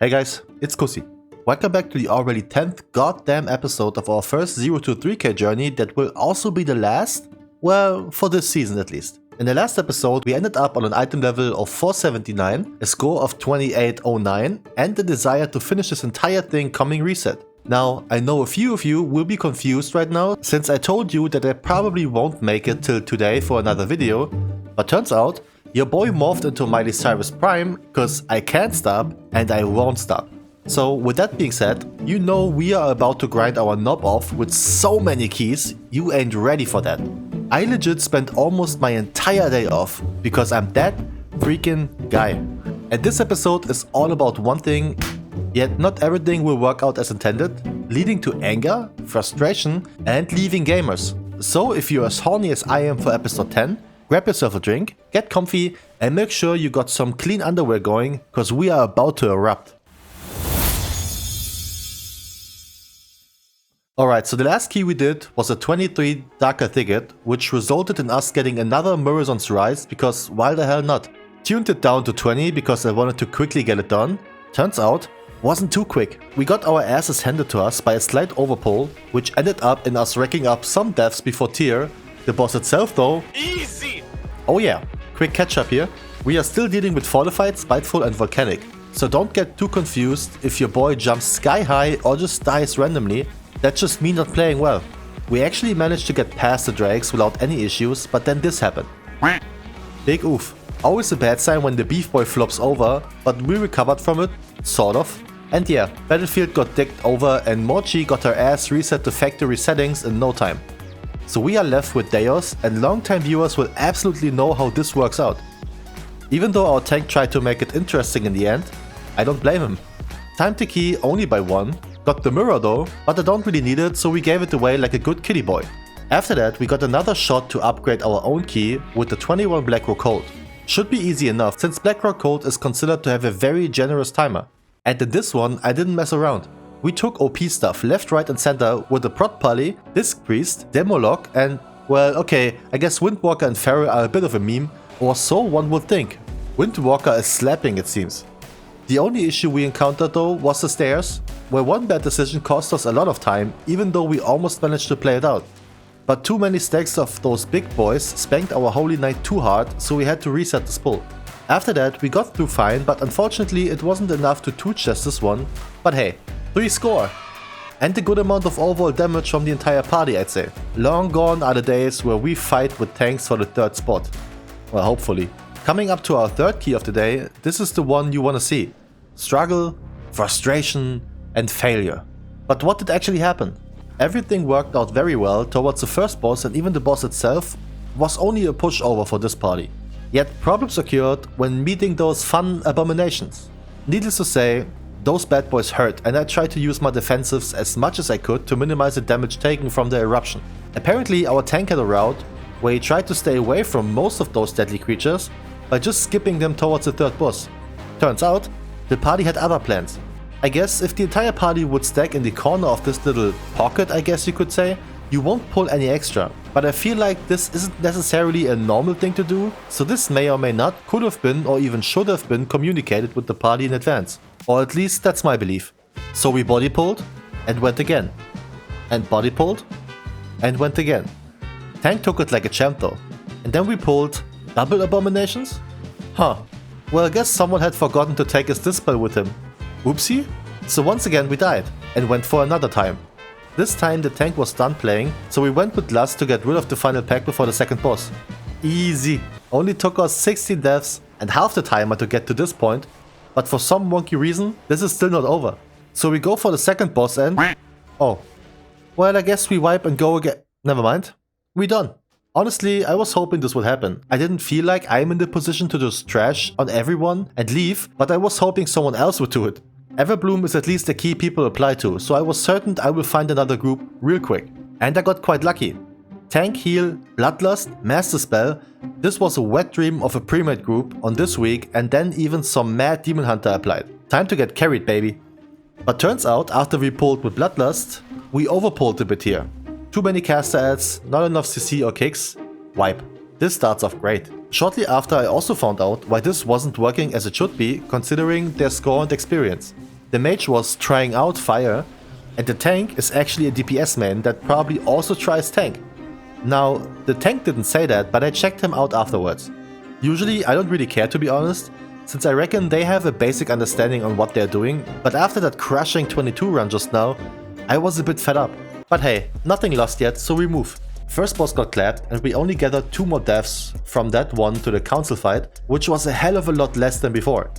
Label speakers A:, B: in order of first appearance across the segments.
A: Hey guys, it's Kusi. Welcome back to the already 10th goddamn episode of our first 0 to 3k journey that will also be the last, well, for this season at least. In the last episode, we ended up on an item level of 479, a score of 2809, and the desire to finish this entire thing coming reset. Now, I know a few of you will be confused right now, since I told you that I probably won't make it till today for another video, but turns out, your boy morphed into Miley Cyrus Prime, cause I can't stop and I won't stop. So with that being said, you know we are about to grind our knob off with so many keys, you ain't ready for that. I legit spent almost my entire day off, because I'm that freaking guy. And this episode is all about one thing, yet not everything will work out as intended, leading to anger, frustration, and leaving gamers. So if you're as horny as I am for episode 10, grab yourself a drink, get comfy, and make sure you got some clean underwear going, cause we are about to erupt. Alright, so the last key we did was a 23 Darker Thicket, which resulted in us getting another Murason's Rise, because why the hell not? Tuned it down to 20 because I wanted to quickly get it done. Turns out, wasn't too quick. We got our asses handed to us by a slight overpull, which ended up in us racking up some deaths before tier. The boss itself though, easy! Oh yeah, quick catch up here. We are still dealing with Fortified, Spiteful and Volcanic, so don't get too confused if your boy jumps sky high or just dies randomly. That's just me not playing well. We actually managed to get past the Drakes without any issues, but then this happened. Big oof. Always a bad sign when the beef boy flops over, but we recovered from it, sort of. And yeah, Battlefield got dicked over and Mochi got her ass reset to factory settings in no time. So we are left with Deos, and longtime viewers will absolutely know how this works out. Even though our tank tried to make it interesting in the end, I don't blame him. Time to key only by 1, got the mirror though, but I don't really need it, so we gave it away like a good kitty boy. After that we got another shot to upgrade our own key with the 21 Blackrock Cold. Should be easy enough since Blackrock Cold is considered to have a very generous timer. And in this one I didn't mess around. We took OP stuff left, right and center with the Prot Pally, Disc Priest, Demolock and, well okay, I guess Windwalker and Pharaoh are a bit of a meme, or so one would think. Windwalker is slapping it seems. The only issue we encountered though was the stairs, where one bad decision cost us a lot of time even though we almost managed to play it out. But too many stacks of those big boys spanked our Holy Knight too hard, so we had to reset the spool. After that we got through fine, but unfortunately it wasn't enough to two-chest this one, but hey. 3 score! And a good amount of overall damage from the entire party I'd say. Long gone are the days where we fight with tanks for the 3rd spot. Well, hopefully. Coming up to our 3rd key of the day, this is the one you wanna see. Struggle, frustration and failure. But what did actually happen? Everything worked out very well towards the first boss, and even the boss itself was only a pushover for this party. Yet problems occurred when meeting those fun abominations. Needless to say, those bad boys hurt, and I tried to use my defensives as much as I could to minimize the damage taken from the eruption. Apparently our tank had a route where he tried to stay away from most of those deadly creatures by just skipping them towards the 3rd boss. Turns out, the party had other plans. I guess if the entire party would stack in the corner of this little pocket, I guess you could say, you won't pull any extra. But I feel like this isn't necessarily a normal thing to do, so this may or may not could have been or even should have been communicated with the party in advance. Or at least that's my belief. So we body pulled and went again. And body pulled and went again. Tank took it like a champ though. And then we pulled double abominations? Huh. Well, I guess someone had forgotten to take his dispel with him. Oopsie? So once again we died and went for another time. This time the tank was done playing, so we went with Lust to get rid of the final pack before the 2nd boss. Easy. Only took us 16 deaths and half the timer to get to this point, but for some wonky reason, this is still not over. So we go for the 2nd boss and... Oh. Well, I guess we wipe and go again. Never mind. We done. Honestly, I was hoping this would happen. I didn't feel like I'm in the position to just trash on everyone and leave, but I was hoping someone else would do it. Everbloom is at least a key people apply to, so I was certain I will find another group real quick. And I got quite lucky. Tank, Heal, Bloodlust, Master Spell, this was a wet dream of a pre-made group on this week, and then even some mad Demon Hunter applied. Time to get carried, baby. But turns out, after we pulled with Bloodlust, we overpulled a bit here. Too many caster adds, not enough CC or kicks, wipe. This starts off great. Shortly after I also found out why this wasn't working as it should be, considering their score and experience. The mage was trying out fire, and the tank is actually a DPS main that probably also tries tank. Now, the tank didn't say that, but I checked him out afterwards. Usually I don't really care, to be honest, since I reckon they have a basic understanding on what they're doing, but after that crushing 22 run just now, I was a bit fed up. But hey, nothing lost yet, so we move. First boss got clapped and we only gathered 2 more deaths from that one to the council fight, which was a hell of a lot less than before.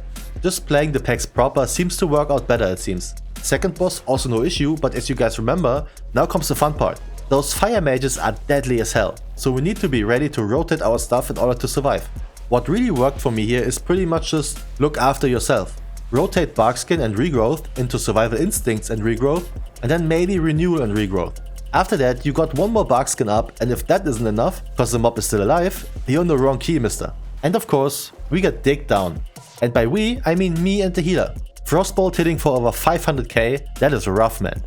A: Just playing the packs proper seems to work out better, it seems. Second boss also no issue, but as you guys remember, now comes the fun part. Those fire mages are deadly as hell, so we need to be ready to rotate our stuff in order to survive. What really worked for me here is pretty much just look after yourself. Rotate Barkskin and Regrowth into Survival Instincts and Regrowth, and then maybe Renewal and Regrowth. After that you got one more Barkskin up, and if that isn't enough, cause the mob is still alive, you're on the wrong key, mister. And of course, we got digged down. And by we, I mean me and the healer. Frostbolt hitting for over 500k, that is rough, man.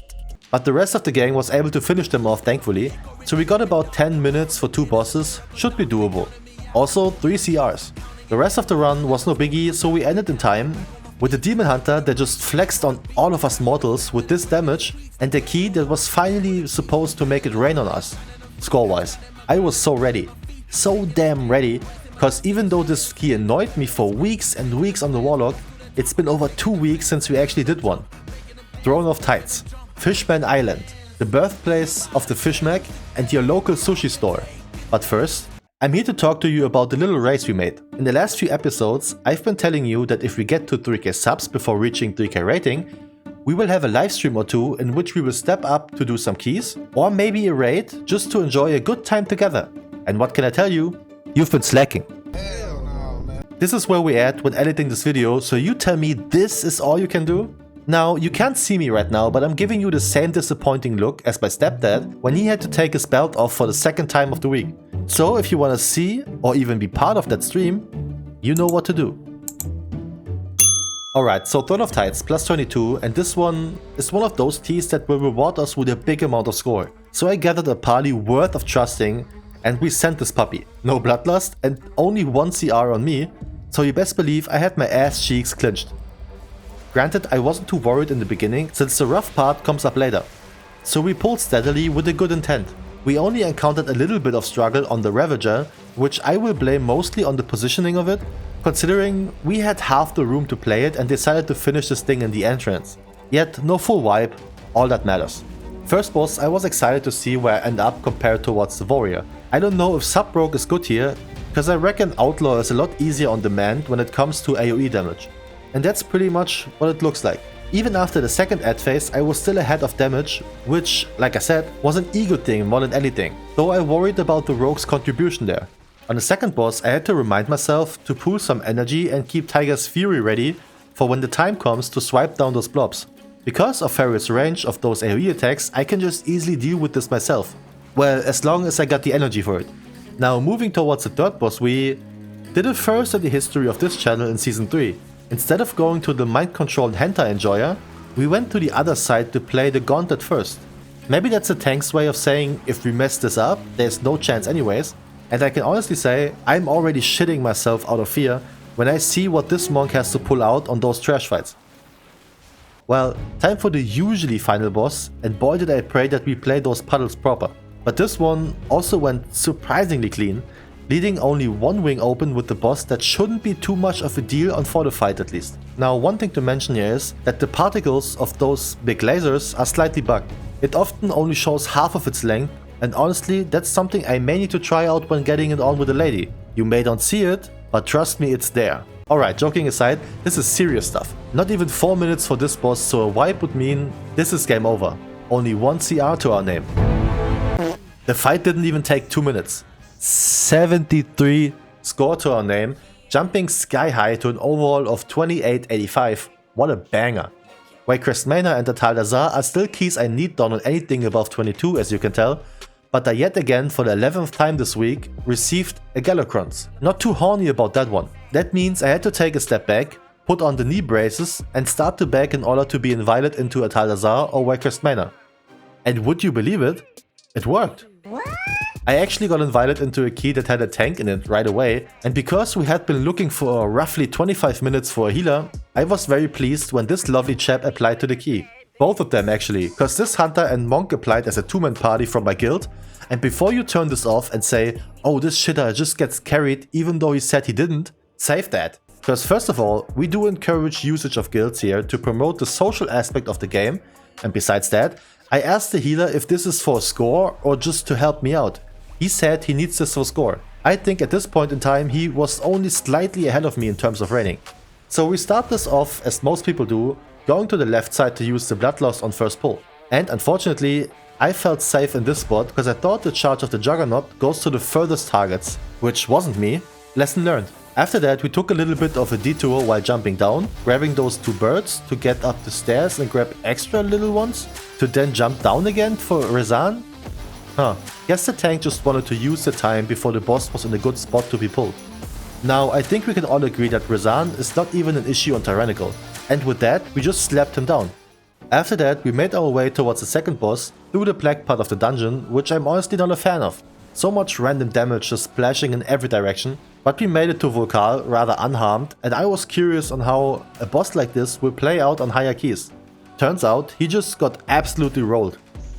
A: But the rest of the gang was able to finish them off thankfully, so we got about 10 minutes for 2 bosses, should be doable. Also 3 CRs. The rest of the run was no biggie, so we ended in time, with the Demon Hunter that just flexed on all of us mortals with this damage and the key that was finally supposed to make it rain on us. Score-wise, I was so ready. So damn ready, cause even though this key annoyed me for weeks and weeks on the Warlock, it's been over 2 weeks since we actually did one. Throne of Tides. Fishman Island, the birthplace of the fish mag and your local sushi store. But first, I'm here to talk to you about the little race we made. In the last few episodes, I've been telling you that if we get to 3k subs before reaching 3k rating, we will have a live stream or 2 in which we will step up to do some keys, or maybe a raid just to enjoy a good time together. And what can I tell you? You've been slacking.
B: Hell no, man.
A: This is where we're at when editing this video, so you tell me this is all you can do? Now, you can't see me right now, but I'm giving you the same disappointing look as my stepdad when he had to take his belt off for the 2nd time of the week. So if you wanna see or even be part of that stream, you know what to do. Alright, so Throne of Tides plus 22, and this one is one of those keys that will reward us with a big amount of score. So I gathered a parley worth of trusting and we sent this puppy. No bloodlust and only 1 CR on me, so you best believe I had my ass cheeks clenched. Granted, I wasn't too worried in the beginning, since the rough part comes up later. So we pulled steadily with a good intent. We only encountered a little bit of struggle on the Ravager, which I will blame mostly on the positioning of it, considering we had half the room to play it and decided to finish this thing in the entrance. Yet no full wipe, all that matters. First boss, I was excited to see where I end up compared towards the Warrior. I don't know if Sub-Rogue is good here, because I reckon Outlaw is a lot easier on demand when it comes to AoE damage. And that's pretty much what it looks like. Even after the 2nd ad phase, I was still ahead of damage, which, like I said, was an ego thing more than anything, though I worried about the Rogue's contribution there. On the 2nd boss, I had to remind myself to pool some energy and keep Tiger's Fury ready for when the time comes to swipe down those blobs. Because of Farriel's range of those AoE attacks, I can just easily deal with this myself. Well, as long as I got the energy for it. Now moving towards the 3rd boss, we did it first in the history of this channel in Season 3. Instead of going to the mind-controlled hentai enjoyer, we went to the other side to play the gauntlet first. Maybe that's a tank's way of saying if we mess this up, there's no chance anyways, and I can honestly say I'm already shitting myself out of fear when I see what this monk has to pull out on those trash fights. Well, time for the usually final boss, and boy did I pray that we play those puddles proper. But this one also went surprisingly clean, leaving only 1 wing open with the boss that shouldn't be too much of a deal on Fortified at least. Now one thing to mention here is that the particles of those big lasers are slightly bugged. It often only shows half of its length, and honestly that's something I may need to try out when getting it on with a lady. You may not see it, but trust me, it's there. Alright, joking aside, this is serious stuff. Not even 4 minutes for this boss, so a wipe would mean this is game over. Only 1 CR to our name. The fight didn't even take 2 minutes. 73 score to our name, jumping sky high to an overall of 28.85. What a banger. Waycrest Manor and Atal Dazar are still keys I need done on anything above 22, as you can tell, but I yet again for the 11th time this week received a Galacrons. Not too horny about that one. That means I had to take a step back, put on the knee braces and start to back in order to be invited into Atal Dazar or Waycrest Manor. And would you believe it? It worked.
B: What?
A: I actually got invited into a key that had a tank in it right away, and because we had been looking for roughly 25 minutes for a healer, I was very pleased when this lovely chap applied to the key. Both of them actually, cause this hunter and monk applied as a two-man party from my guild, and before you turn this off and say, oh this shitter just gets carried even though he said he didn't, save that. Because first of all, we do encourage usage of guilds here to promote the social aspect of the game, and besides that, I asked the healer if this is for a score or just to help me out. He said he needs this for score. I think at this point in time he was only slightly ahead of me in terms of rating. So we start this off as most people do, going to the left side to use the bloodlust on first pull. And unfortunately, I felt safe in this spot because I thought the charge of the Juggernaut goes to the furthest targets, which wasn't me. Lesson learned. After that we took a little bit of a detour while jumping down, grabbing those two birds to get up the stairs and grab extra little ones, to then jump down again for Rezan. Guess the tank just wanted to use the time before the boss was in a good spot to be pulled. Now I think we can all agree that Rezan is not even an issue on Tyrannical, and with that we just slapped him down. After that we made our way towards the second boss through the black part of the dungeon, which I'm honestly not a fan of. So much random damage just splashing in every direction, but we made it to Volkal rather unharmed, and I was curious on how a boss like this will play out on higher keys. Turns out he just got absolutely rolled.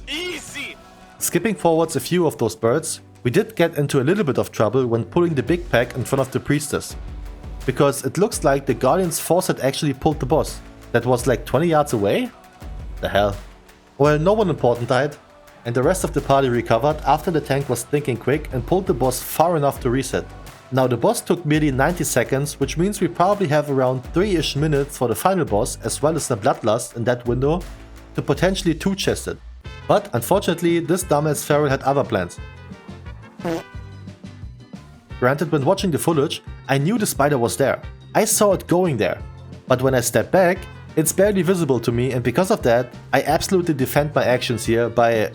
B: Easy!
A: Skipping forwards a few of those birds, we did get into a little bit of trouble when pulling the big pack in front of the priestess. Because it looks like the Guardian's force had actually pulled the boss. That was like 20 yards away? The hell. Well, no one important died, and the rest of the party recovered after the tank was thinking quick and pulled the boss far enough to reset. Now the boss took merely 90 seconds, which means we probably have around 3-ish minutes for the final boss as well as the bloodlust in that window to potentially two-chest it. But unfortunately this dumbass feral had other plans. Granted, when watching the footage, I knew the spider was there. I saw it going there. But when I step back, it's barely visible to me, and because of that, I absolutely defend my actions here by...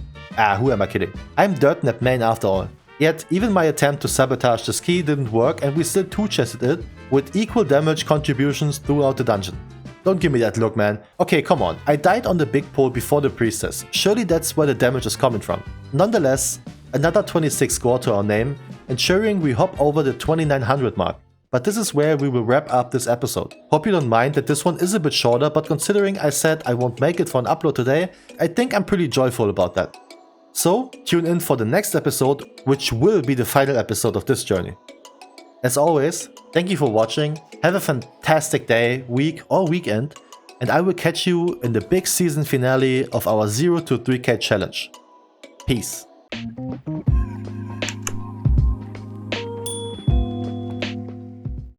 A: who am I kidding? I'm Dirtnap main after all. Yet, even my attempt to sabotage this key didn't work and we still two-chested it with equal damage contributions throughout the dungeon. Don't give me that look, man. Okay, come on. I died on the big pole before the priestess. Surely that's where the damage is coming from. Nonetheless, another 26 score to our name, ensuring we hop over the 2900 mark. But this is where we will wrap up this episode. Hope you don't mind that this one is a bit shorter, but considering I said I won't make it for an upload today, I think I'm pretty joyful about that. So, tune in for the next episode, which will be the final episode of this journey. As always, thank you for watching, have a fantastic day, week or weekend, and I will catch you in the big season finale of our 0 to 3k challenge. Peace.